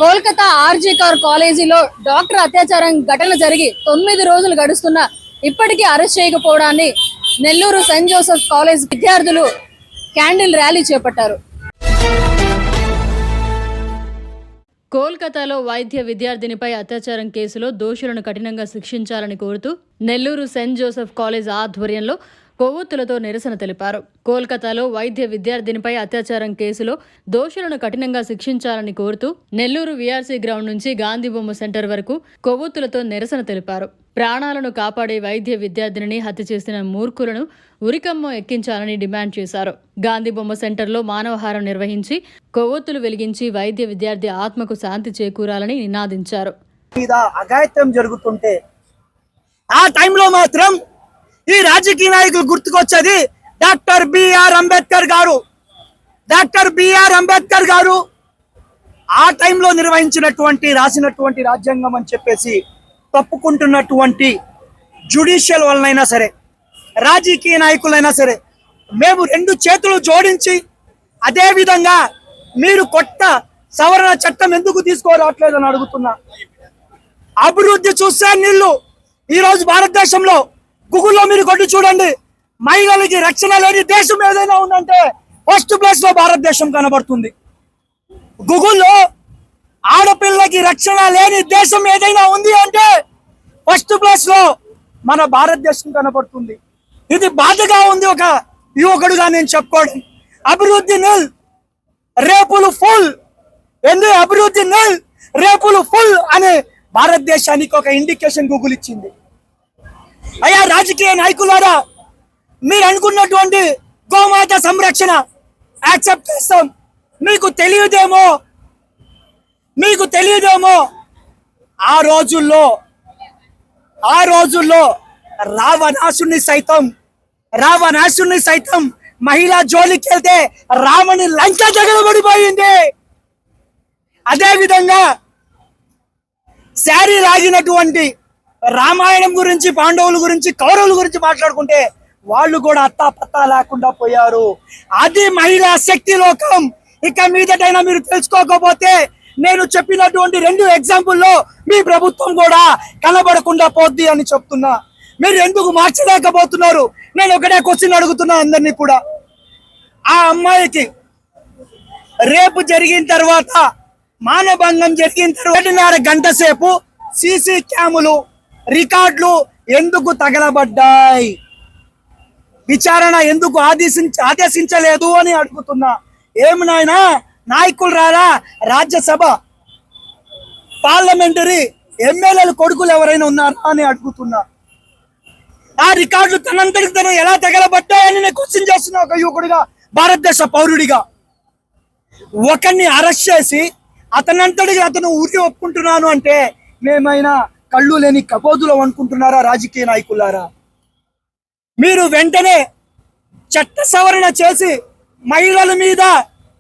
Kolkata RG Kaur కాలేజీలో doctor అత్యాచారం ఘటన జరిగి 9 రోజులు గడుస్తున్నా ఇప్పటికీ అరెస్ట్ చేయకపోవడాన్ని నెల్లూరు సెయింట్ జోసెఫ్ కాలేజ్ విద్యార్థులు క్యాండిల్ ర్యాలీ చేపట్టారు. కోల్కతాలో వైద్య విద్యార్థినిపై అత్యాచారం కేసులో దోషులను కఠినంగా శిక్షించాలని కోరుతూ నెల్లూరు సెయింట్ జోసెఫ్ కాలేజ్ ఆధ్వర్యంలో కొవ్వొత్తులతో నిరసన తెలిపారు. కోల్కతాలో వైద్య విద్యార్థినిపై అత్యాచారం కేసులో దోషులను కఠినంగా శిక్షించాలని కోరుతూ నెల్లూరు వీఆర్సీ గ్రౌండ్ నుంచి గాంధీ బొమ్మ సెంటర్ వరకు కొవ్వొత్తులతో నిరసన తెలిపారు. ప్రాణాలను కాపాడే వైద్య విద్యార్థినిని హత్య చేసిన మూర్ఖులను ఉరికమ్మ ఎక్కించాలని డిమాండ్ చేశారు. గాంధీ బొమ్మ సెంటర్లో మానవహారం నిర్వహించి కొవ్వొత్తులు వెలిగించి వైద్య విద్యార్థి ఆత్మకు శాంతి చేకూరాలని నినాదించారు. అఘాయిత్యం జరుగుతుంటే ఆ టైంలో మాత్రం ఈ రాజకీయ నాయకులు గుర్తుకొచ్చేది డాక్టర్ బిఆర్ అంబేద్కర్ గారు. డాక్టర్ బిఆర్ అంబేద్కర్ గారు ఆ టైంలో రాసినటువంటి రాజ్యాంగం అని చెప్పేసి తప్పుకుంటున్నటువంటి జ్యుడిషియల్ వలనైనా సరే, రాజకీయ నాయకులైనా సరే, మేము 2 చేతులు జోడించి అదే విధంగా మీరు కొత్త సవరణ చట్టం ఎందుకు తీసుకోరావట్లేదని అడుగుతున్నా. అభివృద్ధి చూస్తే నీళ్ళు ఈరోజు భారతదేశంలో గూగుల్లో మీరు కొట్టి చూడండి, మహిళలకి రక్షణ లేని దేశం ఏదైనా ఉందంటే ఫస్ట్ ప్లేస్ లో భారతదేశం కనబడుతుంది. గూగుల్లో ఆడపిల్లకి రక్షణ లేని దేశం ఏదైనా ఉంది అంటే ఫస్ట్ ప్లేస్ లో మన భారతదేశం కనబడుతుంది. ఇది బాధగా ఉంది ఒక యువకుడుగా నేను చెప్పుకోవడం. అభివృద్ధి నిల్ రేపులు ఫుల్, అభివృద్ధి నిల్ రేపులు ఫుల్ అనే భారతదేశానికి ఒక ఇండికేషన్ గూగుల్ ఇచ్చింది. అయ్యా రాజకీయ నాయకులారా, మీరు అనుకున్నటువంటి గోమాత సంరక్షణ యాక్సెప్ట్ చేస్తాం. మీకు తెలియదేమో ఆ రోజుల్లో రావణాసుని సైతం మహిళా జోలికి వెళ్తే రావణి లంక తగలబడిపోయింది. అదే విధంగా శారీ లాగినటువంటి రామాయణం గురించి, పాండవుల గురించి, కౌరవుల గురించి మాట్లాడుకుంటే వాళ్ళు కూడా అత్తాపత్తా లేకుండా పోయారు. అది మహిళా శక్తి లోకం. ఇక మీదటైనా మీరు తెలుసుకోకపోతే నేను చెప్పినటువంటి 2 ఎగ్జాంపుల్లో మీ ప్రభుత్వం కూడా కనబడకుండా పోద్ది అని చెప్తున్నా. మీరు ఎందుకు మార్చలేకపోతున్నారు? నేను ఒకటే క్వశ్చన్ అడుగుతున్నా అందరినీ కూడా. ఆ అమ్మాయికి రేపు జరిగిన తర్వాత, మానభంగం జరిగిన తర్వాత 1.5 గంట సేపు సీసీ క్యాములు రికార్డులు ఎందుకు తగలబడ్డాయి? విచారణ ఎందుకు ఆదేశించలేదు అని అడుగుతున్నా. ఏమి నాయనా, నాయకులు రారా? రాజ్యసభ, పార్లమెంటరీ ఎమ్మెల్యేల కొడుకులు ఎవరైనా ఉన్నారా అని అడుగుతున్నా. ఆ రికార్డులు తనంతటికి తను ఎలా తగలబడ్డాయని నేను క్వశ్చన్ చేస్తున్నా. ఒక యువకుడిగా, భారతదేశ పౌరుడిగా ఒకరిని అరెస్ట్ చేసి అతనంతటికి అతను ఊరి ఒప్పుకుంటున్నాను అంటే మేమైనా కళ్ళు లేని కపోదులం అనుకుంటున్నారా? రాజకీయ నాయకులారా, మీరు వెంటనే చట్ట సవరణ చేసి మహిళల మీద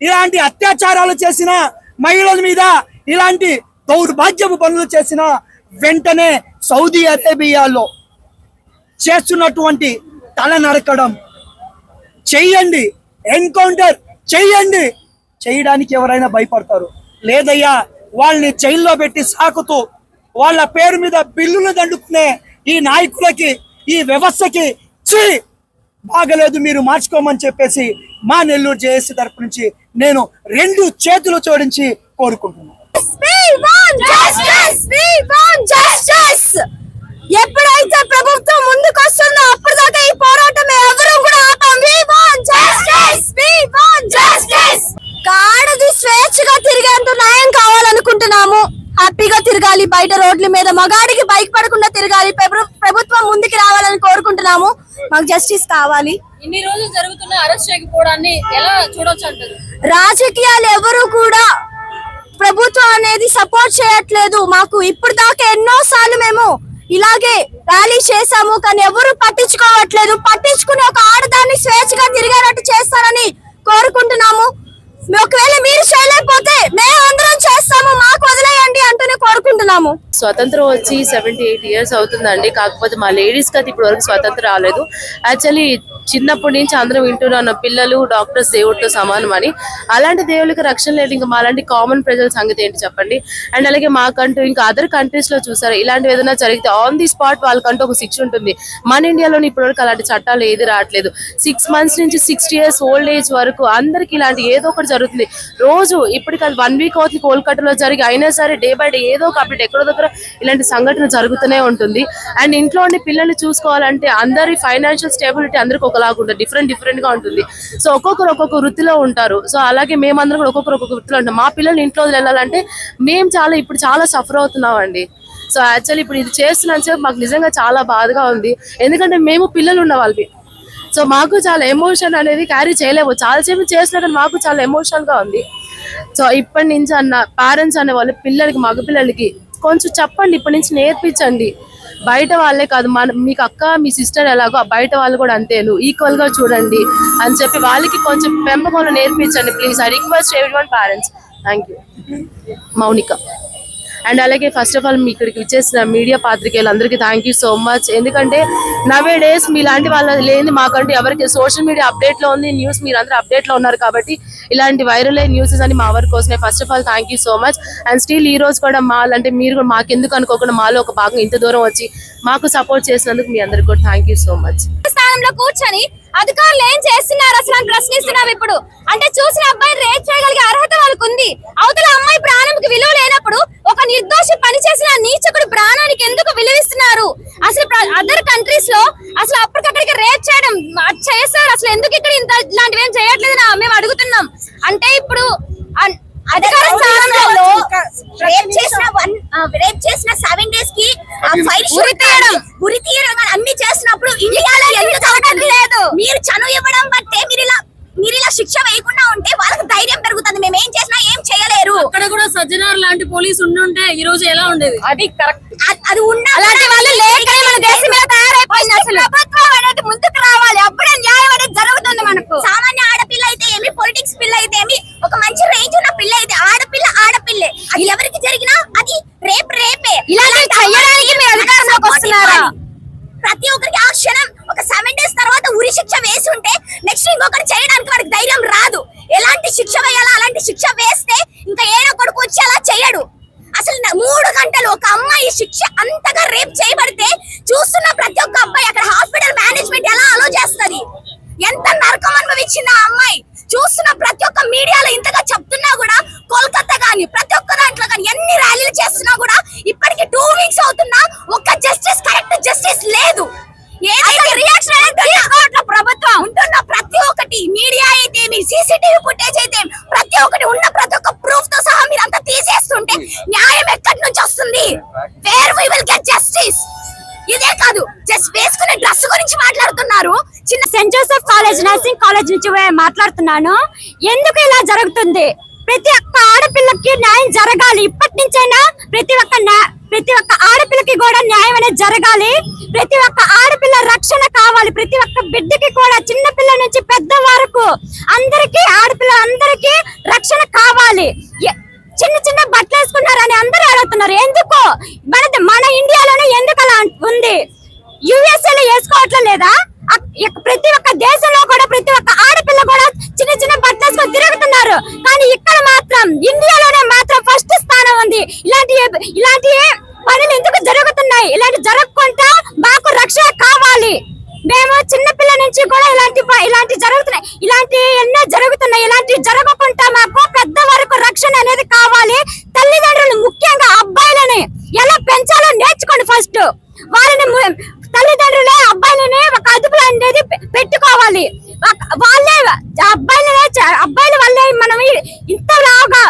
ఇలాంటి అత్యాచారాలు చేసిన, మహిళల మీద ఇలాంటి దౌర్భాగ్యపు పనులు చేసిన వెంటనే సౌదీ అరేబియాలో చేస్తున్నటువంటి తల నరకడం చెయ్యండి, ఎన్కౌంటర్ చెయ్యండి. చేయడానికి ఎవరైనా భయపడతారు? లేదయ్యా, వాళ్ళని జైల్లో పెట్టి సాకుతూ వాళ్ళ పేరు మీద బిల్లులు దండుకునే ఈ నాయకులకి, ఈ వ్యవస్థకి బాగలేదు, మీరు మార్చుకోమని చెప్పేసి మా నెల్లూరు జేఏసీ తరపు నుంచి నేను 2 చేతులు జోడించి కోరుకుంటున్నాను. ఎప్పుడైతే ప్రభుత్వం ముందుకు వస్తుందో అప్పటిదాకా ఈ పోరాటం ఎవరు కూడా ఆడది స్వేచ్ఛగా తిరిగేంత న్యాయం కావాలనుకుంటున్నాము. హ్యాపీగా తిరగాలి బయట రోడ్ల మీద, మగాడికి బైక్ పడకుండా తిరగాలి. ప్రభుత్వం ముందుకు రావాలని కోరుకుంటున్నాము. మాకు జస్టిస్ కావాలి. ఇన్ని రోజులు జరుగుతున్న అరెస్ట్ చేయకపోవడాన్ని ఎలా చూడొచ్చు అంటారు? రాజకీయాలు ఎవరు కూడా ప్రభుత్వం అనేది సపోర్ట్ చేయట్లేదు. మాకు ఇప్పుడు దాకా ఎన్నో సార్లు మేము ఇలాగే ర్యాలీ చేశాము, కానీ ఎవరు పట్టించుకోవట్లేదు. పట్టించుకుని ఒక ఆడదాన్ని స్వేచ్ఛగా తిరిగేటట్టు చేస్తారని కోరుకుంటున్నాము. ఒకవేళ మీరు చేయలేకపోతే మేము అందరం చేస్తాము, మాకు వదిలేయండి అంటూనే కోరుకుంటున్నాము. కోరుతున్నాము. స్వతంత్రం వచ్చి 78 years అవుతుందండి. కాకపోతే మా లేడీస్ కి అది ఇప్పుడు వరకు స్వతంత్రం రాలేదు. యాక్చువల్లీ చిన్నప్పటి నుంచి అందరం వింటున్నాను పిల్లలు డాక్టర్స్ దేవుడితో సమానం అని. అలాంటి దేవుళ్ళకి రక్షణ లేదు, ఇంకా మాలాంటి కామన్ ప్రజల సంగతి ఏంటి చెప్పండి. అండ్ అలాగే మాకంటూ ఇంకా అదర్ కంట్రీస్ లో చూసారు ఇలాంటివి ఏదైనా జరిగితే ఆన్ ది స్పాట్ వాళ్ళకంటూ ఒక శిక్ష ఉంటుంది. మన ఇండియాలోని ఇప్పటివరకు అలాంటి చట్టాలు ఏది రావట్లేదు. 6 months నుంచి 60 years ఓల్డ్ ఏజ్ వరకు అందరికి ఇలాంటి ఏదో ఒకటి జరుగుతుంది. రోజు ఇప్పటికి 1 week అవుతుంది కోల్కతాలో జరిగి, అయినా సరే డే బై డే ఏదో ఒక అప్డేట్ ఎక్కడో దగ్గర ఇలాంటి సంఘటన జరుగుతూనే ఉంటుంది. అండ్ ఇంట్లో ఉండి పిల్లల్ని చూసుకోవాలంటే అందరి ఫైనాన్షియల్ స్టేబిలిటీ అందరికి ఒకలాగా ఉంటుంది, డిఫరెంట్ గా ఉంటుంది. సో ఒక్కొక్కరు ఒక్కొక్క వృత్తిలో ఉంటారు. సో అలాగే మేమందరం కూడా ఒక్కొక్కరు ఒక్కొక్క వృత్తిలో ఉంటాం. మా పిల్లల్ని ఇంట్లో వెళ్ళాలంటే మేము ఇప్పుడు చాలా సఫర్ అవుతున్నాం అండి. సో యాక్చువల్లీ ఇప్పుడు ఇది చేస్తున్నాను చెప్పి మాకు నిజంగా చాలా బాధగా ఉంది. ఎందుకంటే మేము పిల్లలు ఉన్న వాళ్ళవి. సో మాకు చాలా ఎమోషన్ అనేది క్యారీ చేయలేము. చాలాసేపు చేసినా కానీ మాకు చాలా ఎమోషనల్ గా ఉంది. సో ఇప్పటి నుంచి పేరెంట్స్ అనే వాళ్ళు పిల్లలకి, మగ పిల్లలకి కొంచెం చెప్పండి, ఇప్పటి నుంచి నేర్పించండి. బయట వాళ్ళే కాదు, మీకు అక్క మీ సిస్టర్ ఎలాగో బయట వాళ్ళు కూడా అంతే, నువ్వు ఈక్వల్ గా చూడండి అని చెప్పి వాళ్ళకి కొంచెం పెంపకంలో నేర్పించండి please. I request everyone parents. Thank you. Mounika. And అలాగే ఫస్ట్ ఆఫ్ ఆల్ మీ ఇక్కడికి వచ్చేసిన మీడియా పాత్రికేయులు అందరికీ థ్యాంక్ యూ సో మచ్. ఎందుకంటే నవే డేస్ మీలాంటి వాళ్ళ లేని మాకంటే ఎవరికి సోషల్ మీడియా అప్డేట్ లో ఉంది, న్యూస్ మీరు అందరూ అప్డేట్ లో ఉన్నారు కాబట్టి ఇలాంటి వైరల్ న్యూస్ అని మా వరకు వస్తున్నాయి. First of all thank you so much. And still ఈ రోజు కూడా అంటే మీరు కూడా మాకెందుకు అనుకోకుండా మాలో ఒక భాగం ఇంత దూరం వచ్చి మాకు సపోర్ట్ చేసినందుకు మీ అందరికి కూడా థ్యాంక్ యూ సో మచ్. స్థానంలో కూర్చొని అధికారులు ఏం చేస్తున్నారు అసలు అని ప్రశ్నిస్తున్నాం. ఇప్పుడు అంటే చూసిన అబ్బాయి రేప్ చేయగలిగే అర్హత వాళ్ళకు ఉంది. అవతల అమ్మాయి ప్రాణంకి విలువ లేనప్పుడు ఒక నిర్దోషి పని చేసిన నీచకుడు ప్రాణానికి ఎందుకు విలువిస్తున్నారు? అసలు అదర్ కంట్రీస్ లో అసలు అప్పటికక్కడికి రేప్ చేయడం చేస్తారు. అసలు ఎందుకు ఇక్కడ ఇలాంటివి ఏం చేయట్లేదని మేము అడుగుతున్నాం. అంటే ఇప్పుడు అధికార స్థానంలో రేప్ చేసిన 7 days కి ఉరి తీయడం అన్ని చేసినప్పుడు ఇండియాలో ఎందుకు జరగట్లేదు? మీరు చనువు ఇవ్వడం బట్టే మీరు ఇలా శిక్ష వేయకుండా ఉంటే వాళ్ళకి ధైర్యం పెరుగుతుంది. మేము ఏం చేసినా ఏం చేయలేరు. అక్కడ కూడా సజ్జనార్ లాంటి పోలీసు ఉండుంటే ఈ రోజు ఎలా ఉండేది? అది కరెక్ట్. అది అలాంటి వాళ్ళు లేకనే మన దేశం మీద తయారైపోయింది. అసలు ప్రభుత్వం అనేది ముందుకు రావాలి, అప్పుడే న్యాయం అనేది జరుగుతుంది. మనకు సామాన్య ఆడపిల్ల అయితే ఏమి, పొలిటిక్స్ పిల్ల అయితే ఏమి, ఒక మంచి రేంజ్ ఉన్న పిల్ల అయితే ఆడపిల్లే అది ఎవరికి జరిగినా అది రేపే. ఇలాంటి చేయడానికి మీరు అధికారంలోకి వస్తున్నారా? ప్రతి ఒక్కరికి ఆ క్షణం ఒక 7 days తర్వాత ఉరి శిక్ష వేసి ఉంటే నెక్స్ట్ ఇంకొకటి చేయడానికి వాడికి ధైర్యం రాదు. ఎలాంటి శిక్ష వేయాలో అలాంటి శిక్ష వేస్తే ఇంకా ఏడో కొడుకు వచ్చి అలా చేయడు. అసలు 3 గంటలు ఒక అమ్మాయి శిక్ష అంతగా రేప్ చేయబడితే చూస్తున్న ప్రతి ఒక్క అబ్బాయి అక్కడ హాస్పిటల్ మేనేజ్మెంట్ ఎలా అలో చేస్తుంది? ఎంత నరకం అనుభవించింది ఆ అమ్మాయి. చూస్తున్న ప్రతి ఒక్క మీడియాలో ఇంతగా చెప్తున్నా కూడా కోల్కతా గాని ప్రతి ఒక్క దాంట్లో కానీ ఎన్ని ర్యాలీలు చేస్తున్నా కూడా ఇప్పటికి 2 weeks అవుతున్నా ఒక్క కరెక్ట్ జస్టిస్ లేదు. ప్రభుత్వం ఉంటున్న ప్రతి ఒక్కటి మీడియా అయితే CCTV ఫుటేజ్ అయితే ప్రతి ఒక్కటి ఉన్న ప్రతి ఒక్క ప్రూఫ్ తో సహా మీరు అంతా తీసేస్తుంటే న్యాయం ఎక్కడి నుంచి వస్తుంది? Where we will get justice? ఇదే కాదు, జస్ట్ వేసుకునే డ్రెస్ గురించి మాట్లాడుతున్నారు. చిన్న Saint Joseph college, nursing college నుంచి మాట్లాడుతున్నాను. ఎందుకు ఇలా జరుగుతుంది? ప్రతి ఒక్క ఆడపిల్లకి న్యాయం జరగాలి. ఇప్పటి నుంచైనా ప్రతి ఒక్క ఆడపిల్లకి కూడా న్యాయం అనేది జరగాలి. ప్రతి ఒక్క ఆడపిల్ల రక్షణ కావాలి. ప్రతి ఒక్క బిడ్డకి కూడా, చిన్న పిల్ల నుంచి పెద్ద వరకు అందరికి, ఆడపిల్లలందరికీ రక్షణ కావాలి. చిన్న బట్టలు వేసుకున్నారని అందరూ అడుగుతున్నారు. ఎందుకు మన ఇండియాలోనే ఎందుకు అలా ఉంది? యుఎస్ఏలో వేసుకోవట్లే లేదా? ప్రతి ఒక్క దేశంలో కూడా ప్రతి ఒక్క ఆడపిల్ల కూడా చిన్న బట్టలు వేసుకొని తిరుగుతున్నారు. కానీ ఇక్కడ మాత్రం ఇండియాలోనే మాత్రం ఫస్ట్ స్థానం ఉంది. ఇలాంటి పనులు ఎందుకు జరుగుతున్నాయి? ఇలాంటి జరగకుండా మాకు రక్షణ కావాలి. మేము చిన్నపిల్ల నుంచి కూడా ఇలాంటి జరుగుతున్నాయి, ఇలాంటి ఎన్నో జరుగుతున్నాయి. ఇలాంటి జరగకుండా మాకు పెద్ద వరకు రక్షణ అనేది కావాలి. తల్లిదండ్రులు ముఖ్యంగా అబ్బాయిలని ఎలా పెంచాలో నేర్చుకోండి. ఫస్ట్ వాళ్ళని తల్లిదండ్రులే అబ్బాయిలని ఒక అదుపులో అనేది పెట్టుకోవాలి. అబ్బాయిల వల్లే మనం ఇంతలాగా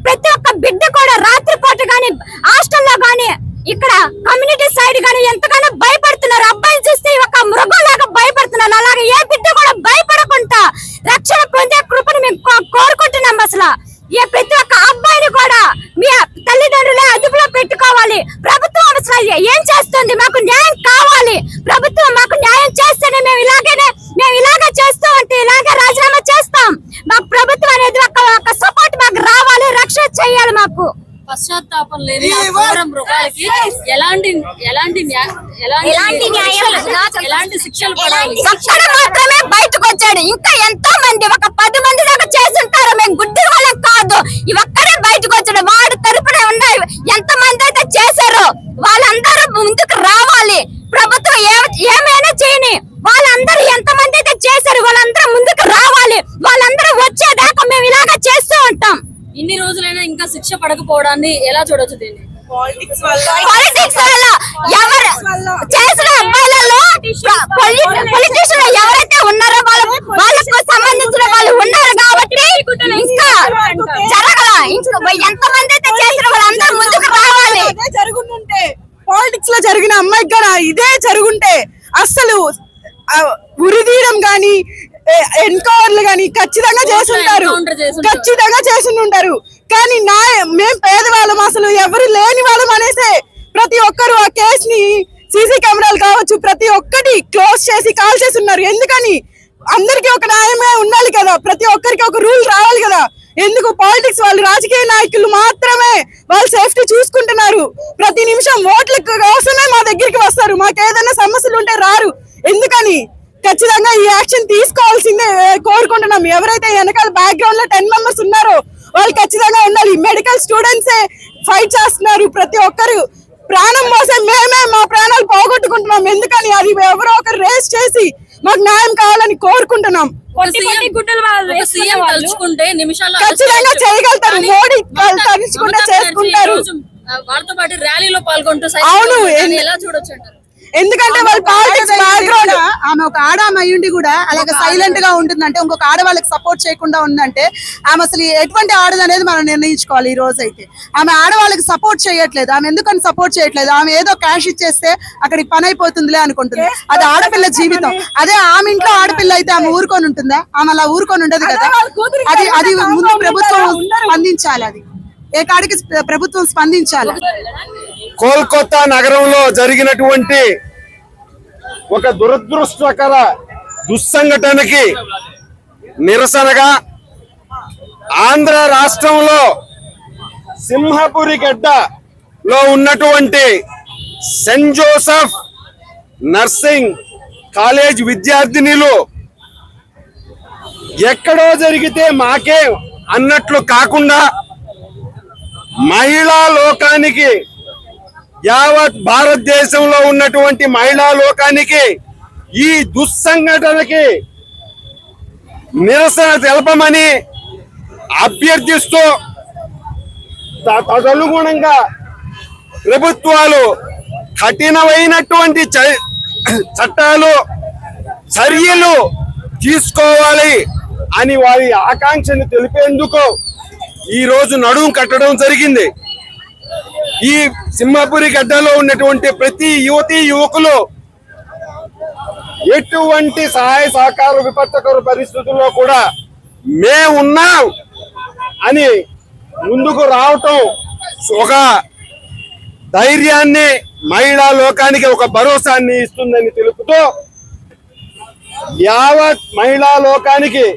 ప్రతి ఒక్క బిడ్డ కూడా రాత్రిపూట గాని, హాస్టల్లో గాని, ఇక్కడ కమ్యూనిటీ సైడ్ గాని ఎంతగానో భయపడుతున్నారు. అబ్బాయిని చూస్తే ఒక మృగంలాగా భయపడుతున్నారు. అలాగే ఏ బిడ్డ కూడా భయపడకుండా రక్షణ పొందే కృపను మేము కోరుకుంటున్నాం. అసలు ప్రతి ఒక్క అబ్బాయిని కూడా మీ తల్లిదండ్రులే అదుపులో పెట్టుకోవాలి. ప్రభుత్వం అసలు ఏం చేస్తుంది? పశ్చాత్తాపం లేని ఆ ఘోర మృగాలకి ఎలాంటి ఎలాంటి శిక్షలు పడాలి? అక్కడ మాత్రమే బయటకు వచ్చాడు. ఇంకా ఎంతో మంది, ఒక 10 మంది దాకా చేస్తుంటారు. మేము గుడ్డి వాళ్ళం కాదు. ఇవి ఒక్కడే బయటకు వచ్చాడు. వాడు తరపున ఉన్నాయి ఎంత మంది అయితే చేశారో వాళ్ళందరూ ముందుకు రావాలి. ప్రభుత్వం ఏమైనా చేయని, వాళ్ళందరూ ఎంత మంది అయితే చేశారు వాళ్ళందరూ ముందుకు రావాలి. వాళ్ళందరూ వచ్చేదాకా మేము ఇలాగా చేస్తూ ఉంటాం. ఇన్ని రోజులైనా ఇంకా శిక్ష పడకపోవడాన్ని ఎలా చూడొచ్చు దీన్ని? పాలిటిక్స్ వల్ల ఎవరు చేసిన అబ్బాయిలలో పొలిటీషియన్ ఎవరైతే ఉన్నారో వాళ్ళకు సంబంధించిన వాళ్ళు ఉన్నారు కాబట్టి ఇంకా జరగల. ఇంకా ఎంత మంది అయితే చేసిన వాళ్ళందరూ ముందుకు రావాలి. జరుగుతుంటే పాలిటిక్స్ లో జరిగిన అమ్మాయికి కూడా ఇదే జరుగుంటే అస్సలు ఉరిదీయడం గాని ఎన్కవర్లు గాని ఖచ్చితంగా చేసుంటారు, ఖచ్చితంగా చేసుంటారు. కానీ మేం పేదవాళ్ళం, అసలు ఎవరు లేని వాళ్ళం అనేసే ప్రతి ఒక్కరు ఆ కేసుని సీసీ కెమెరాలు కావచ్చు ప్రతి ఒక్కటి క్లోజ్ చేసి కాల్ చేసి ఉన్నారు. ఎందుకని? అందరికి ఒక న్యాయమే ఉండాలి కదా, ప్రతి ఒక్కరికి ఒక రూల్ రావాలి కదా. ఎందుకు పాలిటిక్స్ వాళ్ళు, రాజకీయ నాయకులు మాత్రమే వాళ్ళ సేఫ్టీ చూసుకుంటున్నారు. ప్రతి నిమిషం ఓట్ల కోసమే మా దగ్గరికి వస్తారు. మాకు ఏదైనా సమస్యలు ఉంటే రారు. ఎందుకని? ఖచ్చితంగా ఈ యాక్షన్ తీసుకోవాల్సిందే కోరుకుంటున్నాం. ఎవరైతే వెనకాల బ్యాక్గ్రౌండ్ లో 10 మెంబర్స్ ఉన్నారో వాళ్ళు ఖచ్చితంగా ఉండాలి. మెడికల్ స్టూడెంట్సే ఫైట్ చేస్తున్నారు. ప్రతి ఒక్కరు ప్రాణం మోసం మేమే మా ప్రాణాలు పోగొట్టుకుంటున్నాం. ఎందుకని? అది ఎవరో ఒకరు రేస్ చేసి మాకు న్యాయం కావాలని కోరుకుంటున్నాం. ఖచ్చితంగా చేయగలుగుతారు. మోడీ తలుచుకుంటే చేసుకుంటారు. వాళ్ళతో పాటు ర్యాలీలో పాల్గొంటూ అవును. ఎలా చూడొచ్చు అంటారు? ఎందుకంటే వాళ్ళ పాలిటిక్స్ బ్యాక్గ్రౌండ్, ఆమె ఒక ఆడమయ్యుండి కూడా అలాగే సైలెంట్ గా ఉంటుందంటే, ఇంకొక ఆడవాళ్ళకి సపోర్ట్ చేయకుండా ఉందంటే ఆమె అసలు ఎటువంటి ఆడది అనేది మనం నిర్ణయించుకోవాలి. ఈ రోజు అయితే ఆమె ఆడవాళ్ళకి సపోర్ట్ చేయట్లేదు. ఆమె ఎందుకని సపోర్ట్ చేయట్లేదు? ఆమె ఏదో క్యాష్ ఇచ్చేస్తే అక్కడికి పని అయిపోతుందిలే అనుకుంటుంది. అది ఆడపిల్ల జీవితం. అదే ఆమె ఇంట్లో ఆడపిల్ల అయితే ఆమె ఊరుకొని ఉంటుందా? ఆమె అలా ఊరుకొని ఉండదు కదా. అది ముందు ప్రభుత్వం స్పందించాలి. అది ఏ కాడికి ప్రభుత్వం స్పందించాలి. కోల్కతా నగరంలో జరిగినటువంటి ఒక దురదృష్టకర దుస్సంఘటనకి నిరసనగా ఆంధ్ర రాష్ట్రంలో సింహపురి గడ్డలో ఉన్నటువంటి సెయింట్ జోసెఫ్ నర్సింగ్ కాలేజ్ విద్యార్థినులు ఎక్కడో జరిగితే మాకే అన్నట్లు కాకుండా మహిళా లోకానికి, యావత్ భారతదేశంలో ఉన్నటువంటి మహిళా లోకానికి ఈ దుస్సంఘటనకి నిరసన తెలపమని అభ్యర్థిస్తూ తదనుగుణంగా ప్రభుత్వాలు కఠినమైనటువంటి చట్టాలు, చర్యలు తీసుకోవాలి అని వారి ఆకాంక్షను తెలిపేందుకు ఈ రోజు నడుము కట్టడం జరిగింది. ఈ సింహపురి గడ్డలో ఉన్నటువంటి ప్రతి యువతీ యువకులు ఎటువంటి సహాయ సహకార విపత్కర పరిస్థితుల్లో కూడా మేమున్నాం అని ముందుకు రావటం ఒక ధైర్యాన్ని, మహిళా లోకానికి ఒక భరోసాన్ని ఇస్తుందని తెలుపుతూ యావత్ మహిళా లోకానికి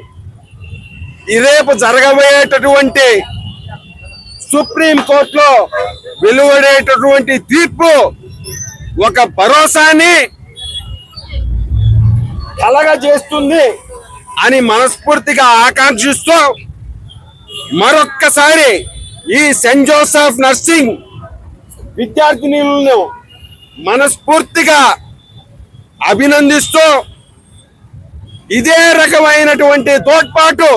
రేపు జరగబోయేటటువంటి సుప్రీం కోర్టులో వెలువడేటటువంటి తీర్పు ఒక భరోసాని కలగజేస్తుంది అని మనస్ఫూర్తిగా ఆకాంక్షిస్తూ మరొక్కసారి ఈ సెయింట్ జోసెఫ్ నర్సింగ్ విద్యార్థినులను మనస్ఫూర్తిగా అభినందిస్తూ ఇదే రకమైనటువంటి తోడ్పాటు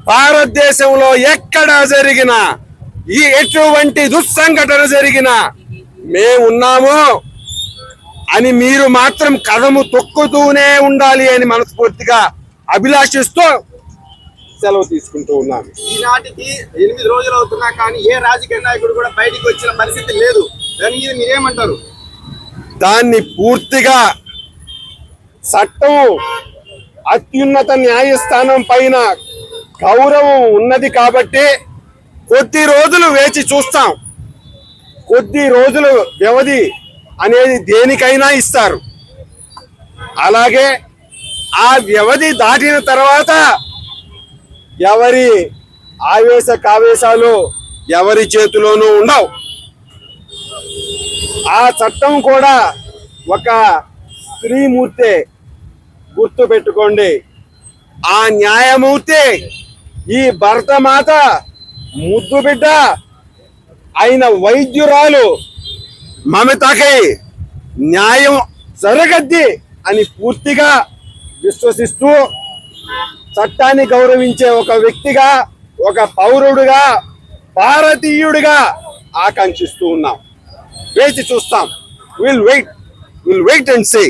భారతదేశంలో ఎక్కడ జరిగినా, ఈ ఎటువంటి దుస్సంఘటన జరిగినా మేమున్నాము అని మీరు మాత్రం కదము తొక్కుతూనే ఉండాలి అని మనస్ఫూర్తిగా అభిలాషిస్తూ సెలవు తీసుకుంటూ ఉన్నాను. ఈనాటికి 8 రోజులు అవుతున్నా కానీ ఏ రాజకీయ నాయకుడు కూడా బయటికి వచ్చిన పరిస్థితి లేదు. దాని మీద మీరేమంటారు? దాన్ని పూర్తిగా చట్టం, అత్యున్నత న్యాయస్థానం పైన గౌరవం ఉన్నది కాబట్టి కొద్ది రోజులు వేచి చూస్తాం. కొద్ది రోజులు వ్యవధి అనేది దేనికైనా ఇస్తారు. అలాగే ఆ వ్యవధి దాటిన తర్వాత ఎవరి ఆవేశ కావేశాలు ఎవరి చేతిలోనూ ఉండవు. ఆ చట్టం కూడా ఒక స్త్రీమూర్తే, గుర్తు పెట్టుకోండి. ఆ న్యాయమూర్తి ఈ భరతమాత ముద్దు బిడ్డ అయిన వైద్యురాలు మమతకై న్యాయం జరగద్ది అని పూర్తిగా విశ్వసిస్తూ చట్టాన్ని గౌరవించే ఒక వ్యక్తిగా, ఒక పౌరుడుగా, భారతీయుడిగా ఆకాంక్షిస్తూ ఉన్నాం. వేచి చూస్తాం. Will wait and see.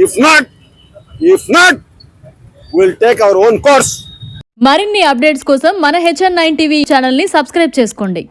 If not will take our own course. మరిన్ని అప్డేట్స్ కోసం మన HN9 టీవీ ఛానల్ని సబ్స్క్రైబ్ చేసుకోండి.